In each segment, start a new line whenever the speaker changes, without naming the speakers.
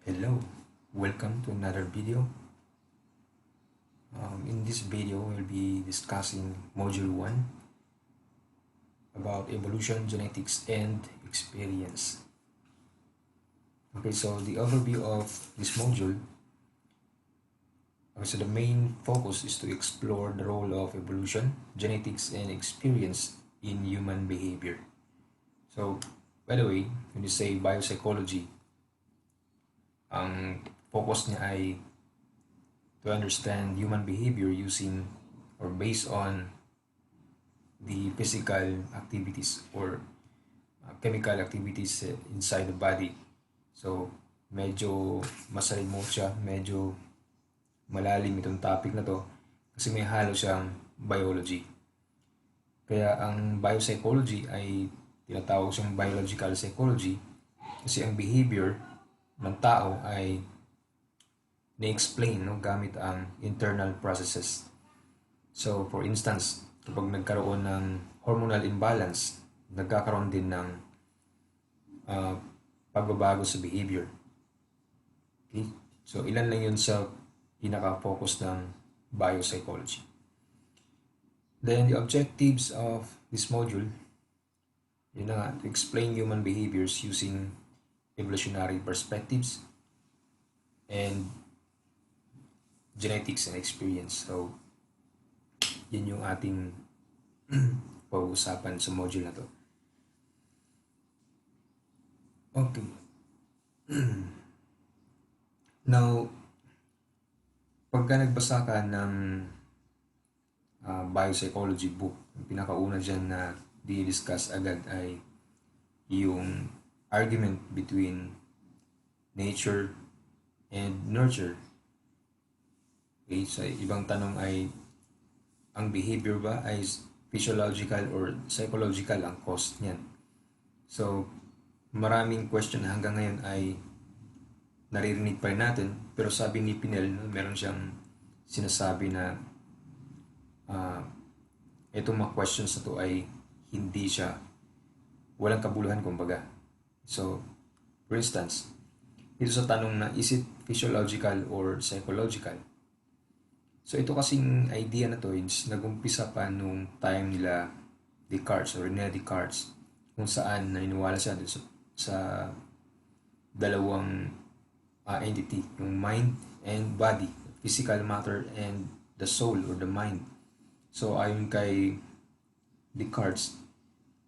Hello, welcome to another video. In this video, we'll be discussing Module 1 about evolution, genetics, and experience. Okay, so the overview of this module, so the main focus is to explore the role of evolution, genetics, and experience in human behavior. So, by the way, when you say biopsychology, ang focus niya ay to understand human behavior using or based on the physical activities or chemical activities inside the body. So, medyo masalimot siya, medyo malalim itong topic na to kasi may halo siyang biology. Kaya ang biopsychology ay tinatawag siyang biological psychology kasi ang behavior ng tao ay na-explain gamit ang internal processes. So, for instance, kapag nagkaroon ng hormonal imbalance, nagkakaroon din ng pagbabago sa behavior. Okay? So, ilan lang yun sa pinaka-focus ng biopsychology. Then, the objectives of this module, yun na nga, to explain human behaviors using evolutionary perspectives and genetics and experience. So, yun yung ating pag-uusapan sa module na to. Okay. Now, pagka nagbasa ka ng biopsychology book, yung pinakauna dyan na di-discuss agad ay yung argument between nature and nurture. Okay, so ibang tanong ay, ang behavior ba ay physiological or psychological ang cause niyan? So, maraming question hanggang ngayon ay naririnig pa rin natin, pero sabi ni Pinel, meron siyang sinasabi na itong mga questions na to ay hindi siya, walang kabuluhan kumbaga. So, for instance, dito sa tanong na, is it physiological or psychological? So ito kasing idea na to is nag-umpisa pa nung time nila Descartes or René Descartes, kung saan naniniwala siya sa dalawang entity, yung mind and body, physical matter and the soul or the mind. So ayon kay Descartes,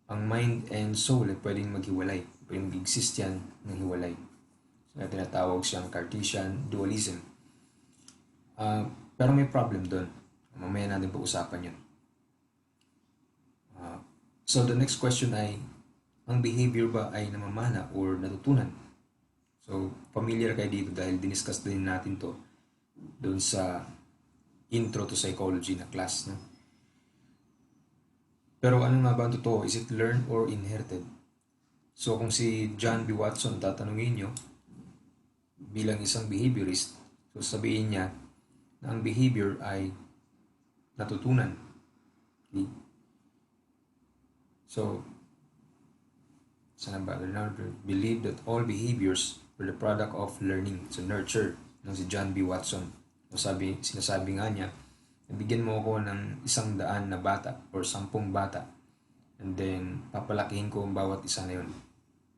ang mind and soul ay pwedeng maghiwalay, pwedeng mag-exist yan ng hiwalay. So tinatawag siyang Cartesian dualism. Pero may problem doon. Mamaya natin pag-usapan yun. So the next question ay, ang behavior ba ay namamana or natutunan? So familiar kayo dito dahil diniscuss din natin to doon sa intro to psychology na class. No? Pero ano nga ba ang totoo? Is it learned or inherited? So kung si John B. Watson tatanungin nyo bilang isang behaviorist, so sabihin niya na ang behavior ay natutunan. Okay? So, sana ba? Leonardo believed that all behaviors were the product of learning. So, nurture ng si John B. Watson. So, sinasabi nga niya, nabigyan mo ako ng 100 na bata or 10 bata. And then, papalakihin ko ang bawat isa na yun.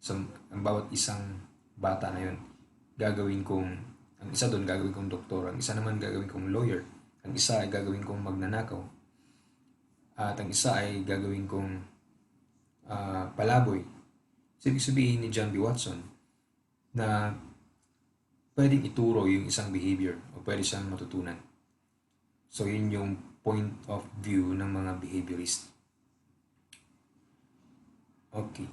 So, ang bawat isang bata na yun, gagawin kong ang isa doon gagawin kong doktor, ang isa naman gagawin kong lawyer, ang isa ay gagawin kong magnanakaw, at ang isa ay gagawin kong palaboy. So, ibig sabihin ni John B. Watson na pwedeng ituro yung isang behavior o pwede siyang matutunan. So, yun yung point of view ng mga behaviorist. Okay.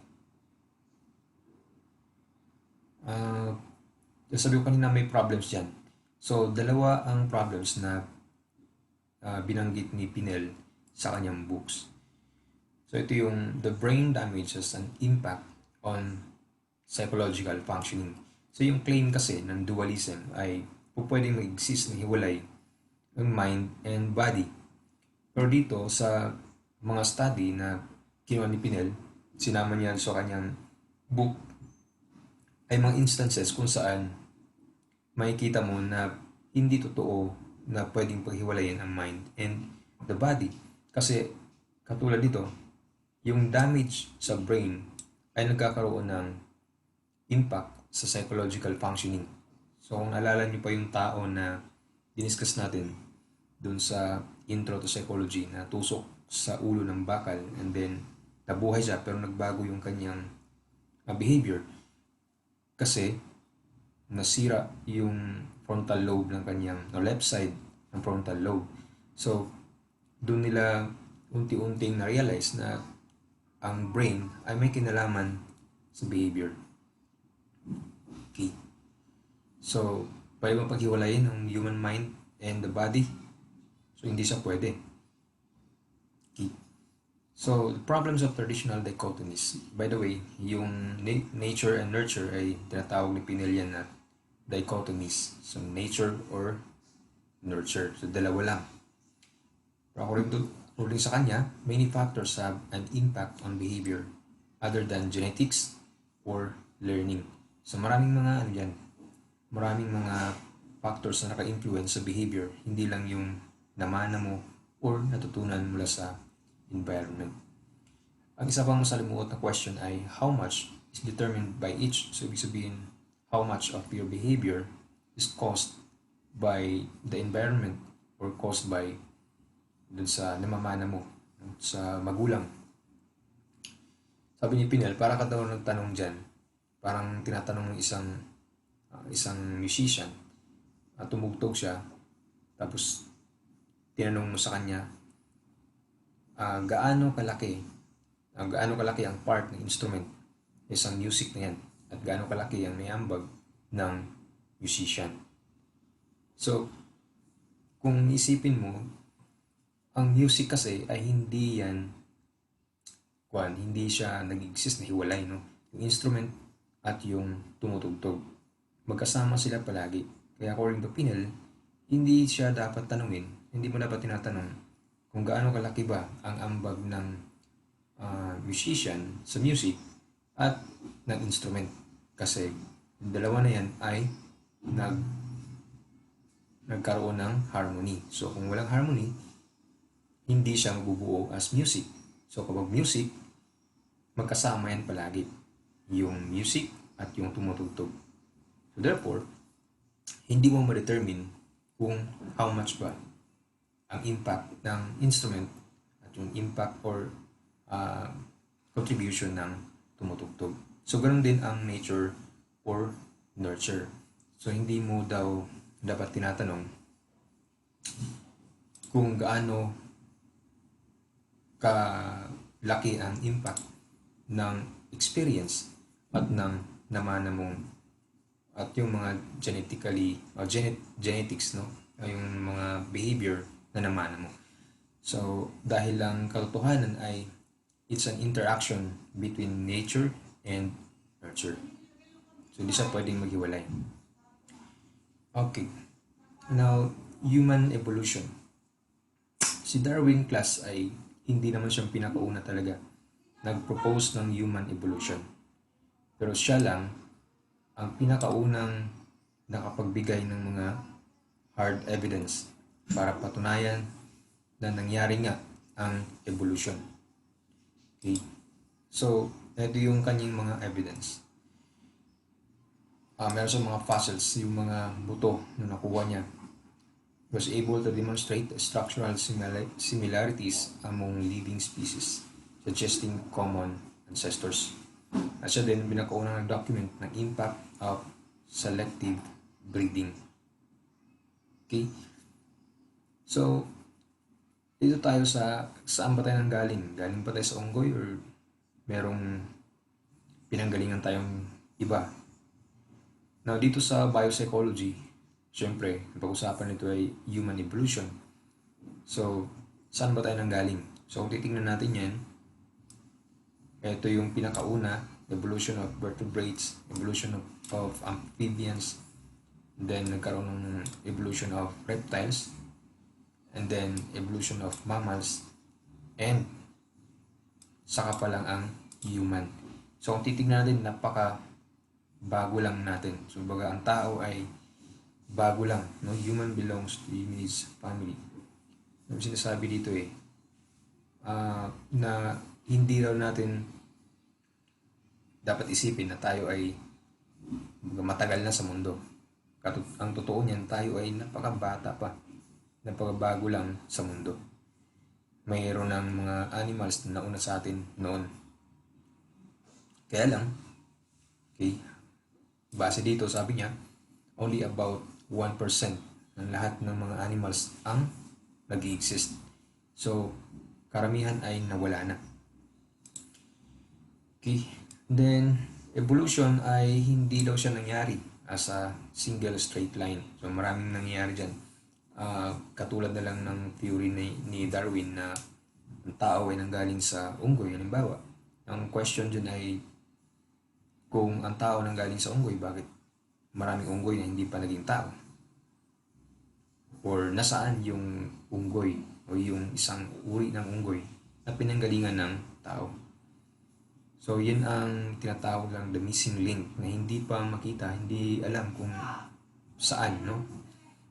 Sabi ko kanina may problems dyan. So, dalawa ang problems na binanggit ni Pinel sa kanyang books. So, ito yung the brain damage has an impact on psychological functioning. So, yung claim kasi ng dualism ay pwedeng mag-exist ng hiwalay ng mind and body. Pero dito sa mga study na kinuha ni Pinel, sinama niya sa kanyang book, ay mga instances kung saan makikita mo na hindi totoo na pwedeng paghiwalayin ang mind and the body. Kasi katulad dito, yung damage sa brain ay nagkakaroon ng impact sa psychological functioning. So kung naalala niyo pa yung tao na diniscuss natin dun sa intro to psychology na tusok sa ulo ng bakal and then nabuhay siya pero nagbago yung kanyang behavior kasi nasira yung frontal lobe ng kanyang left side ng frontal lobe. So doon nila unti-unting na-realize na ang brain ay may kinalaman sa behavior. Okay. So, pwede bang paghiwalayin ang human mind and the body? So, hindi siya pwede. Okay. So, the problems of traditional dichotomies. By the way, yung nature and nurture ay tinatawag ni Pinelian na dichotomies. So, nature or nurture. So, dalawa lang. Pero according sa kanya, many factors have an impact on behavior other than genetics or learning. So maraming mga factors na naka-influence sa behavior, hindi lang yung namana mo or natutunan mula sa environment. Ang isa pang masalimuot na question ay how much is determined by each. So ibig sabihin, how much of your behavior is caused by the environment or caused by dun sa namamana mo, sa magulang. Sabi ni Pinel, para ka daw nagtanong dyan, parang tinatanong ng isang musician, tumugtog siya, tapos tinanong mo sa kanya, gaano kalaki ang part ng instrument, isang music na yan, at gaano kalaki ang may ambag ng musician. So, kung isipin mo, ang music kasi ay hindi siya nag-exist na hiwalay, no? Yung instrument at yung tumutugtog. Magkasama sila palagi. Kaya according to Pinel, hindi mo dapat tinatanong kung gaano kalaki ba ang ambag ng musician sa music at ng instrument. Kasi yung dalawa na yan ay nagkaroon ng harmony. So kung walang harmony, hindi siya mabubuo as music. So kapag music, magkasama yan palagi. Yung music at yung tumutugtog. So therefore, hindi mo ma-determine kung how much ba ang impact ng instrument at yung impact or contribution ng tumutugtog. So ganoon din ang nature or nurture. So hindi mo daw dapat tinatanong kung gaano kalaki ang impact ng experience at ng namana mong at yung mga genetics, no? Yung mga behavior na namana mo. So, dahil lang katotohanan ay it's an interaction between nature and nurture. So, hindi siya pwedeng maghiwalay. Okay. Now, human evolution. Si Darwin class ay hindi naman siyang pinakauna talaga nag-propose ng human evolution. Pero siya lang ang pinakaunang nakapagbigay ng mga hard evidence para patunayan na nangyari nga ang evolution. Okay? So, ito yung kanyang mga evidence. Meron sa mga fossils, yung mga buto na nakuha niya. Was able to demonstrate structural similarities among living species, suggesting common ancestors. At siya din binakaunang nag-document ng impact of selective breeding. Okay? So, dito tayo saan ba tayo nanggaling? Galing ba tayo sa unggoy or merong pinanggalingan tayong iba? Now, dito sa biopsychology, syempre, ang pag-usapan nito ay human evolution. So, saan ba tayo nanggaling? So, kung titingnan natin yan, ito yung pinakauna, evolution of vertebrates, evolution of amphibians, then nagkaroon ng evolution of reptiles, and then evolution of mammals, and saka pa lang ang human. So, kung titingnan natin, bago lang natin. So, baga ang tao ay bago lang, no? Human belongs to his family. Yung sinasabi dito na hindi raw natin dapat isipin na tayo ay matagal na sa mundo. Ang totoo niyan, tayo ay napakabata pa, napakabago lang sa mundo. Mayroon ng mga animals na nauna sa atin noon. Kaya lang, okay, base dito sabi niya, only about 1% ng lahat ng mga animals ang nag-exist. So, karamihan ay nawala na. Okay, then evolution ay hindi daw siya nangyari as a single straight line. So, maraming nangyayari dyan. Katulad na lang ng theory ni Darwin na ang tao ay nanggaling sa unggoy. Halimbawa, ang question dyan ay kung ang tao nanggaling sa unggoy, bakit maraming unggoy na hindi pa naging tao? Or nasaan yung unggoy o yung isang uri ng unggoy na pinanggalingan ng tao? So, yun ang tinatawag lang the missing link na hindi pa makita, hindi alam kung saan, no?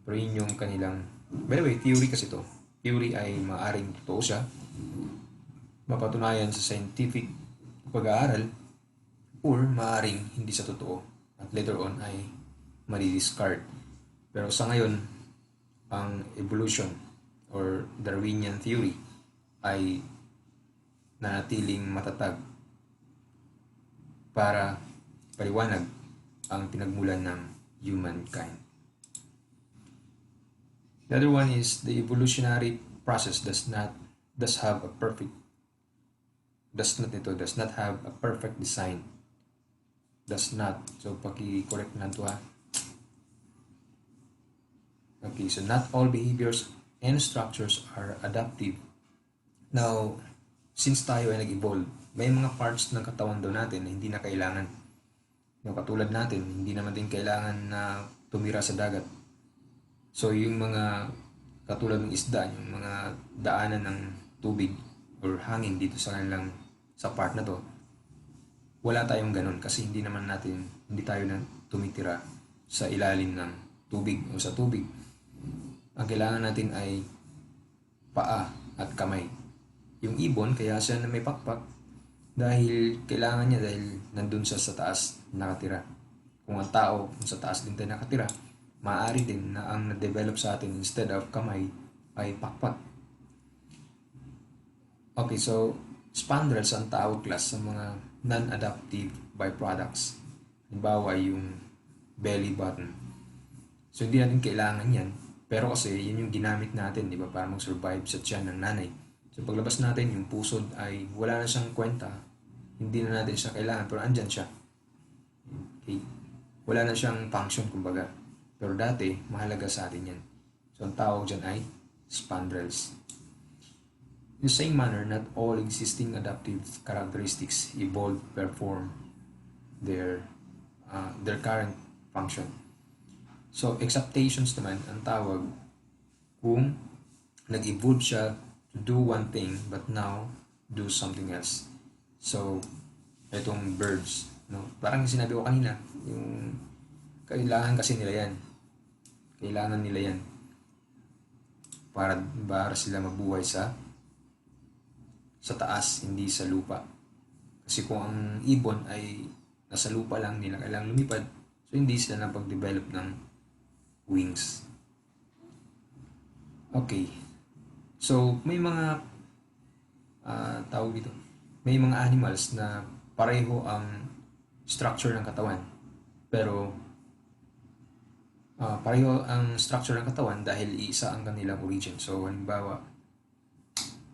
Pero yun yung kanilang, by the way, theory kasi to. Theory ay maaring totoo siya, mapatunayan sa scientific pag-aaral, or maaring hindi sa totoo at later on ay madi-discard. Pero sa ngayon, ang evolution or Darwinian theory ay nanatiling matatag para paliwanag ang pinagmulan ng humankind. The other one is the evolutionary process does not have a perfect design. Does not. So, paki-correct na ito ha. Okay, so not all behaviors and structures are adaptive. Now, since tayo ay nag-evolve, may mga parts ng katawan daw natin na hindi na kailangan. Yung katulad natin, hindi naman din kailangan na tumira sa dagat. So, yung mga katulad ng isda, yung mga daanan ng tubig or hangin dito sa kanilang sa part na to, wala tayong ganun kasi hindi tayo na tumitira sa ilalim ng tubig o sa tubig. Ang kailangan natin ay paa at kamay. Yung ibon, kaya siya na may pakpak dahil kailangan niya dahil nandun siya sa taas nakatira. Kung ang tao, kung sa taas din tayo nakatira, maaari din na ang na-develop sa atin instead of kamay ay pakpak. Okay, so spandrels ang tawag class sa mga non-adaptive byproducts. Halimbawa yung belly button. So hindi natin kailangan yan. Pero kasi yun yung ginamit natin, di ba, para mag-survive sa tiyan ng nanay. So paglabas natin, yung pusod ay wala na siyang kwenta. Hindi na natin siya kailangan, pero andyan siya. Okay? Wala na siyang function, kumbaga. Pero dati, mahalaga sa atin yan. So ang tawag dyan ay spandrels. In the same manner, not all existing adaptive characteristics evolve perform their current function. So, exaptations naman ang tawag kung nag-evolve siya to do one thing but now do something else. So, itong birds, no? Parang sinabi ko kanina, yung kailangan kasi nila yan. Kailangan nila yan para sila mabuhay sa taas, hindi sa lupa. Kasi kung ang ibon ay nasa lupa lang, nila kailangang lumipad, so hindi sila napag-develop ng wings. Okay. So, may mga tawag dito. May mga animals na pareho ang structure ng katawan. Pero pareho ang structure ng katawan dahil isa ang kanilang origin. So, halimbawa,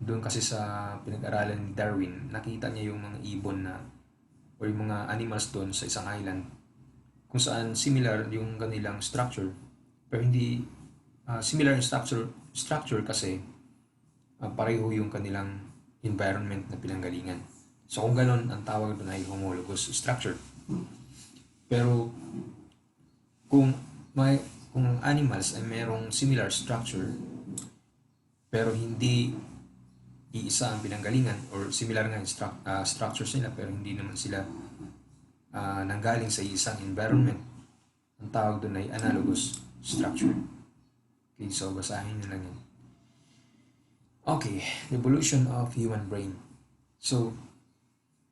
doon kasi sa pinag-aralan ni Darwin, nakita niya yung mga ibon na o yung mga animals doon sa isang island kung saan similar yung kanilang structure pero hindi similar yung structure kasi pareho yung kanilang environment na pinanggalingan. So kung ganon, ang tawag doon ay homologous structure. Pero kung animals ay merong similar structure pero hindi iisa ang pinanggalingan or similar nga structures nila pero hindi naman sila nanggaling sa isang environment. Ang tawag doon ay analogous structure. Okay, so basahin nyo lang yan. Okay, evolution of human brain. So,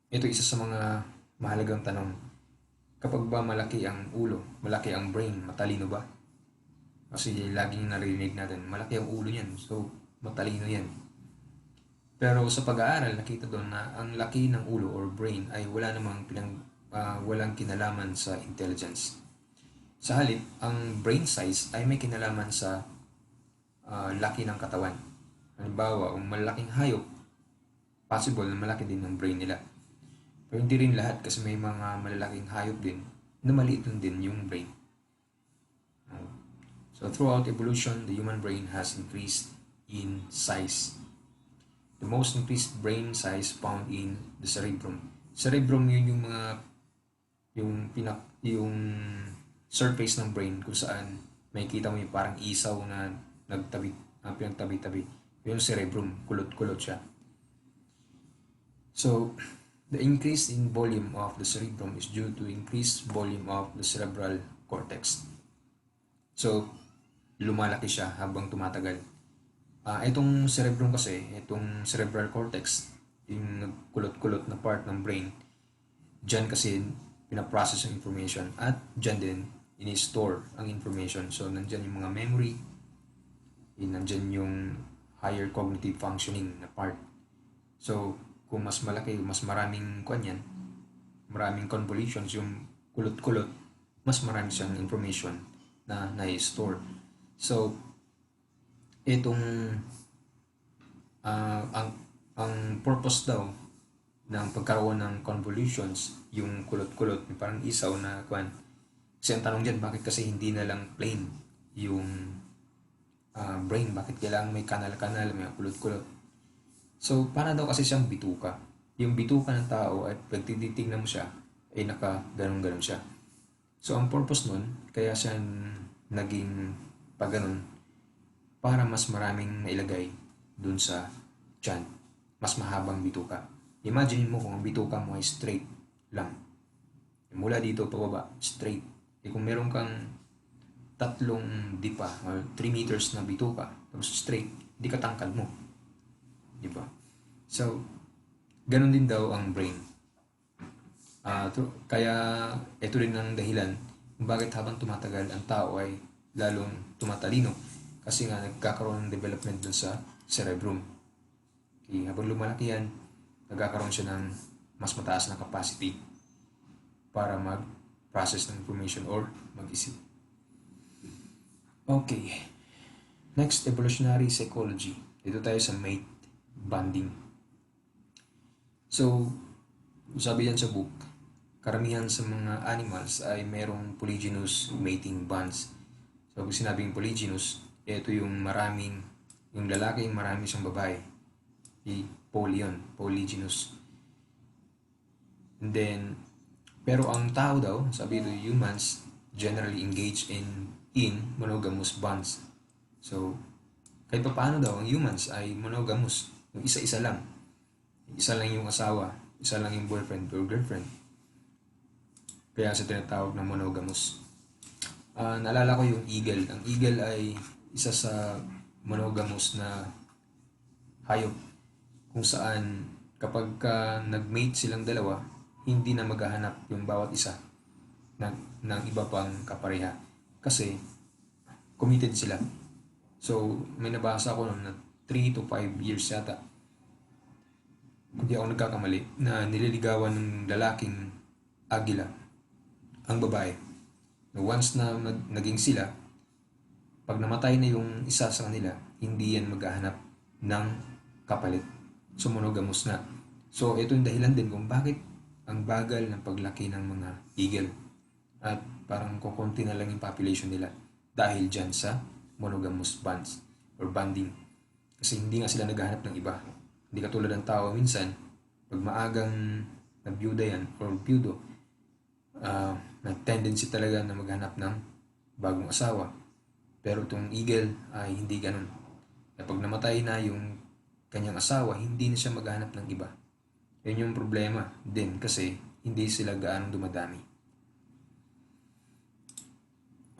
ito isa sa mga mahalagang tanong. Kapag ba malaki ang ulo, malaki ang brain, matalino ba? Kasi laging narinig natin, malaki ang ulo niyan, so matalino yan. Pero sa pag-aaral, nakita doon na ang laki ng ulo or brain ay wala namang walang kinalaman sa intelligence. Sa halip, ang brain size ay may kinalaman sa laki ng katawan. Halimbawa, kung malaking hayop, possible na malaki din ang brain nila. Pero hindi rin lahat kasi may mga malalaking hayop din na maliit din yung brain. So throughout evolution, the human brain has increased in size. The most increased brain size found in the cerebrum. Cerebrum yun yung mga yung surface ng brain kung saan makikita mo yung parang isaw na pinagtabi-tabi. Yung cerebrum, kulot-kulot siya. So, the increase in volume of the cerebrum is due to increased volume of the cerebral cortex. So, lumalaki siya habang tumatagal. Itong cerebrum kasi, itong cerebral cortex, yung kulot-kulot na part ng brain, dyan kasi pinaprocess ang information at dyan din ini-store ang information. So, nandyan yung mga memory, nandyan yung higher cognitive functioning na part. So, kung mas malaki, mas maraming maraming convolutions, yung kulot-kulot, mas marami siyang information na na-store. So, itong ang purpose daw ng pagkaroon ng convolutions, yung kulot-kulot, yung parang isaw na kuwan. Kasi ang tanong dyan, bakit kasi hindi na lang plain yung brain? Bakit kailangan may kanal-kanal, may kulot-kulot? So, para daw kasi siyang bituka. Yung bituka ng tao ay pag titignan mo siya, ay naka-ganon-ganon siya. So, ang purpose nun, kaya siya naging pag-ganon, para mas maraming nailagay dun sa tiyan. Mas mahabang bituka. Imagine mo kung ang bituka mo ay straight lang. Mula dito pababa, straight. Kung meron kang 3 dipa or 3 meters na bituka, tapos straight, di ka tangkad mo. Diba? So, ganun din daw ang brain. Kaya, ito rin ang dahilan kung bakit habang tumatagal ang tao ay lalong tumatalino. Kasi nga, nagkakaroon ng development dun sa cerebrum. Okay, habang lumalaki yan, nagkakaroon siya ng mas mataas na capacity para mag-process ng information or mag-isip. Okay. Next, evolutionary psychology. Dito tayo sa mate bonding. So, sabi yan sa book, karamihan sa mga animals ay merong polygynous mating bonds. So, pag sinabing polygynous, ito yung yung lalaki yung marami siyang babae. Polygynous. And then, pero ang tao daw, sabi ito, humans generally engage in monogamous bonds. So, kahit pa paano daw, ang humans ay monogamous. Yung isa-isa lang. Isa lang yung asawa, isa lang yung boyfriend or girlfriend. Kaya sa tinatawag na monogamous. Naalala ko yung eagle. Ang eagle ay isa sa monogamous na hayop kung saan kapag nag-mate silang dalawa, hindi na maghahanap yung bawat isa ng iba pang kapareha. Kasi committed sila. So, may nabasa ko na 3 to 5 years yata, kung di ako nagkakamali, na nililigawan ng lalaking agila ang babae. Once na naging sila, pag namatay na yung isa sa kanila, hindi yan maghahanap ng kapalit. So, monogamous na. So, ito yung dahilan din kung bakit ang bagal ng paglaki ng mga eagle. At parang kukunti na lang yung population nila dahil dyan sa monogamous bonds or bonding. Kasi hindi nga sila naghahanap ng iba. Hindi katulad ng tao minsan, pag maagang nabiyuda yan or biyudo, may tendency talaga na maghanap ng bagong asawa. Pero itong eagle ay hindi ganun. Pag namatay na yung kanyang asawa, hindi na siya maghanap ng iba. Yun yung problema din kasi hindi sila gaano dumadami.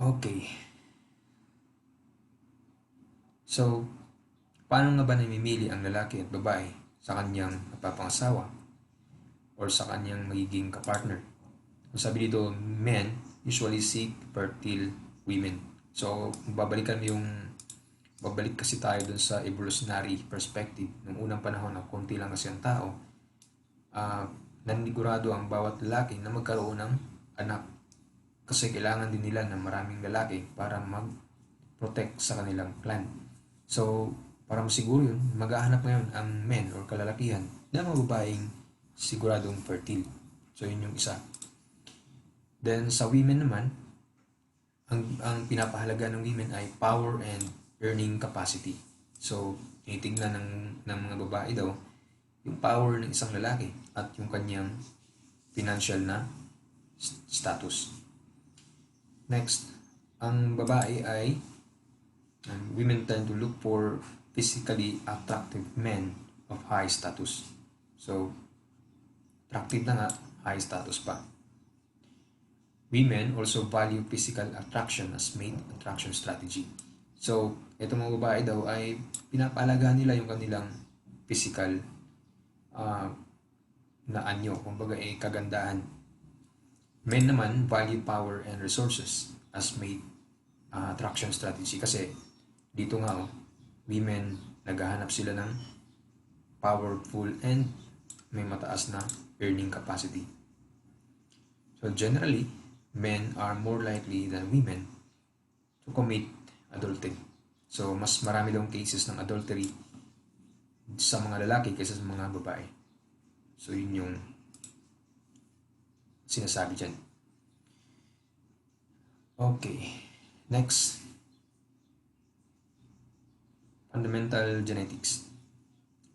Okay. So, paano nga ba namimili ang lalaki at babae sa kanyang napapangasawa or sa kanyang magiging kapartner? Sabi dito, men usually seek fertile women. So, babalik kasi tayo dun sa evolutionary perspective. Nung unang panahon na konti lang kasi ang tao, nanigurado ang bawat lalaki na magkaroon ng anak. Kasi kailangan din nila ng maraming lalaki para mag-protect sa kanilang clan. So, para masiguro yun, maghahanap ngayon ang men or kalalakihan na mga babaeng siguradong fertile. So, yun yung isa. Then, sa women naman, ang pinapahalaga ng women ay power and earning capacity. So, tinitignan ng mga babae daw yung power ng isang lalaki at yung kanyang financial na status. Next, ang babae ay women tend to look for physically attractive men of high status. So, attractive na nga, high status pa. Women also value physical attraction as mate attraction strategy. So, itong mga babae daw ay pinapalagaan nila yung kanilang physical na anyo, kumbaga kagandahan. Men naman value power and resources as mate attraction strategy kasi dito nga women naghahanap sila ng powerful and may mataas na earning capacity. So generally, men are more likely than women to commit adultery. So mas marami daw cases ng adultery sa mga lalaki kaysa sa mga babae. So yun yung sinasabi dyan. Okay, next. Fundamental genetics.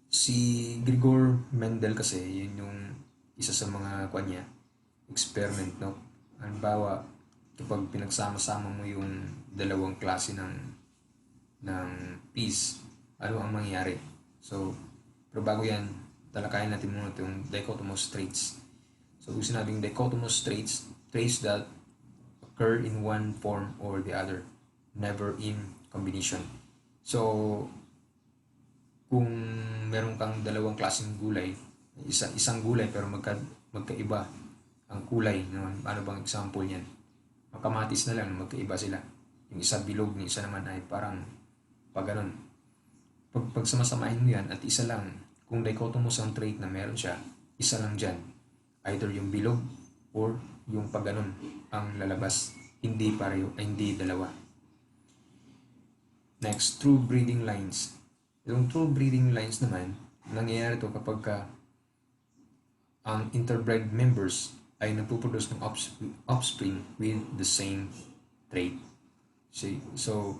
Si Gregor Mendel kasi, yun yung isa sa mga kanya experiment, no? Halimbawa, kapag pinagsama-sama mo yung dalawang klase ng peas, ano ang mangyayari? So, pero bago yan, talakayin natin muna itong dichotomous traits. So, kung sinabing dichotomous traits that occur in one form or the other, never in combination. So, kung meron kang dalawang klaseng gulay, isang gulay pero magkaiba ang kulay, ano bang example niyan? Kamatis na lang, magkaiba sila. Yung isa bilog, yung isa naman ay parang pag Pag samasamahin mo yan at isa lang, kung dichotomous ang trait na meron siya, isa lang dyan. Either yung bilog or yung pagganon ang lalabas. Hindi pareho, hindi dalawa. Next, true breeding lines. Yung true breeding lines naman, nangyayari to kapag ang interbred members ay nagpuproduce ng offspring with the same trait. So,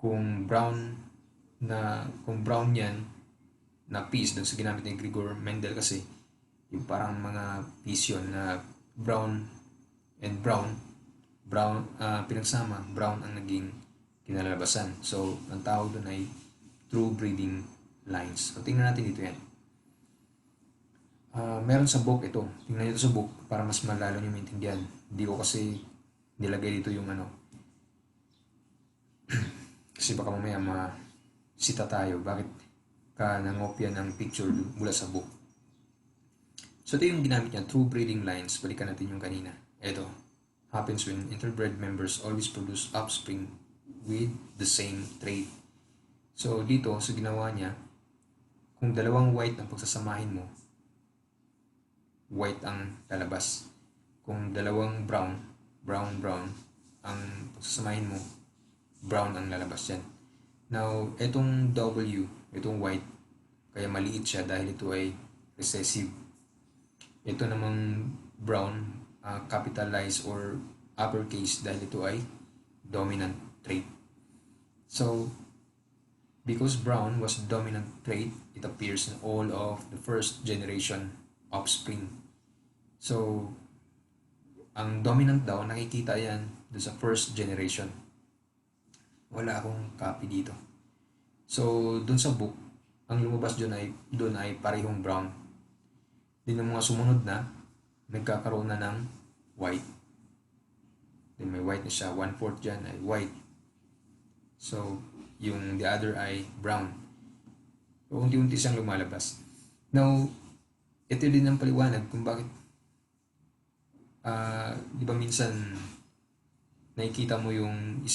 kung brown yan na piece doon sa ginamit ni Gregor Mendel kasi yung parang mga piece yun na brown and brown pinagsama, brown ang naging kinalabasan. So, ang tawag doon ay true breeding lines. So, tingnan natin dito yan. Meron sa book ito. Tingnan nyo ito sa book para mas malalo nyo maintindihan. Hindi ko kasi nilagay dito yung kasi baka mamaya masita tayo. Bakit ka nangopya ng picture mula sa book? So ito yung ginamit niya, true breeding lines. Balikan natin yung kanina. Ito, happens when interbred members always produce offspring with the same trait. So dito, sa ginawa niya, kung dalawang white ang pagsasamahin mo, white ang lalabas. Kung dalawang brown ang pagsasamahin mo, brown ang lalabas yan. Now, itong W, itong white, kaya maliit siya dahil ito ay recessive. Ito namang brown, capitalized or uppercase dahil ito ay dominant trait. So, because brown was dominant trait, it appears in all of the first generation offspring. So, ang dominant daw, nakikita yan doon sa first generation. Wala akong copy dito. So, doon sa book, ang lumabas doon ay parehong brown. Din yung mga sumunod na, nagkakaroon na ng white. Then may white na siya, 1/4 dyan ay white. So, yung the other ay brown. So, unti-unti siyang lumalabas. Now, ito din ang paliwanag kung bakit di ba minsan nakikita mo yung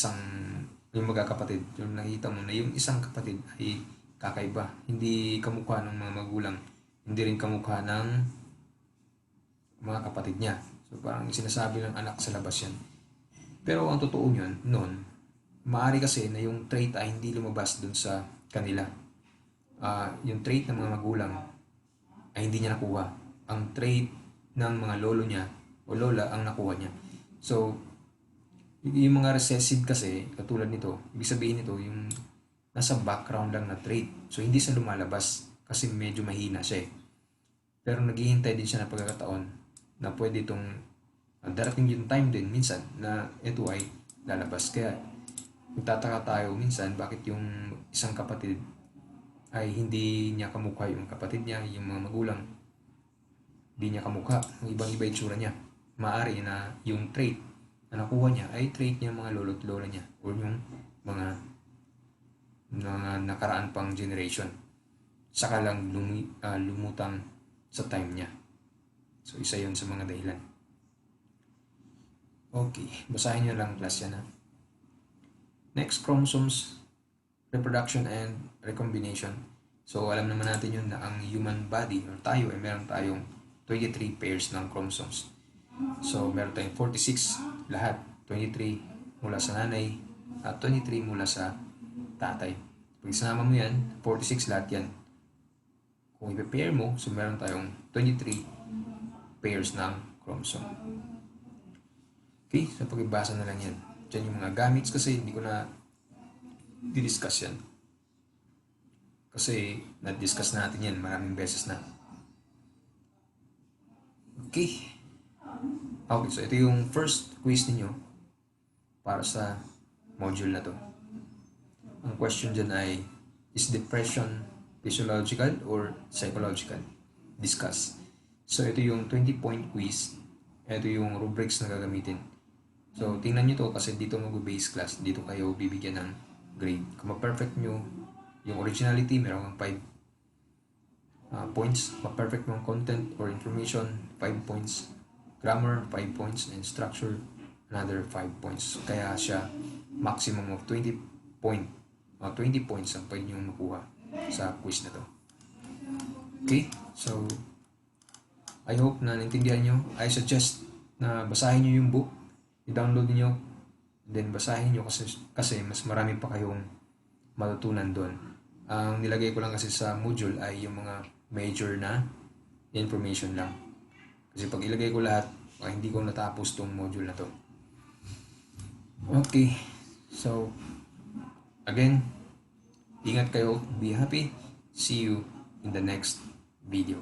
magkakapatid, yung nakita mo na yung isang kapatid ay kakaiba, hindi kamukha ng mga magulang, hindi rin kamukha ng mga kapatid niya. So parang sinasabi ng anak sa labas yan. Pero ang totoo yun, noon, maaari kasi na yung trait ay hindi lumabas dun sa kanila. Yung trait ng mga magulang ay hindi niya nakuha. Ang trait ng mga lolo niya o lola ang nakuha niya. So, yung mga recessive kasi, katulad nito, ibig sabihin nito, yung nasa background lang na trait. So, hindi siya lumalabas kasi medyo mahina siya eh. Pero naghihintay din siya na pagkakataon na pwede itong darating yung time din minsan na ito ay lalabas. Kaya, magtataka tayo minsan bakit yung isang kapatid ay hindi niya kamukha yung kapatid niya, yung mga magulang. Hindi niya kamukha, ang ibang-iba itsura niya. Maaari na yung trait na nakuha niya ay trait niya mga lolo't lola niya or yung mga nakaraan pang generation. Saka lang lumutang sa time niya. So, isa yun sa mga dahilan. Okay, basahin niyo lang class yan ha. Next, chromosomes, reproduction and recombination. So, alam naman natin yun na ang human body or tayo ay meron tayong 23 pairs ng chromosomes. So, meron tayong 46 lahat. 23 mula sa nanay at 23 mula sa tatay. Pag isama mo yan, 46 lahat yan. Kung i-pair mo, so meron tayong 23 pairs ng chromosome. Okay, so pag-ibasa na lang yan. Diyan yung mga gametes kasi hindi ko na di-discuss yan. Kasi na-discuss natin yan maraming beses na. Okay. Okay, so ito yung first quiz ninyo para sa module na to. Ang question dyan ay, is depression physiological or psychological? Discuss. So ito yung 20-point quiz. Ito yung rubrics na gagamitin. So tingnan nyo to kasi dito mag-base class. Dito kayo bibigyan ng grade. Kung ma-perfect nyo yung originality, meron kang 5 points. Ma-perfect mo ang content or information, 5 points. Grammar, 5 points. And structure, another 5 points. Kaya siya maximum of 20 points ang pwede nyo makuha sa quiz na to. Okay? So, I hope na naintindihan nyo. I suggest na basahin nyo yung book. I-download nyo. Then basahin nyo kasi mas marami pa kayong matutunan doon. Ang nilagay ko lang kasi sa module ay yung mga major na information lang. Kasi pag ilagay ko lahat, hindi ko natapos tong module na to. Okay. So, again, ingat kayo. Be happy. See you in the next video.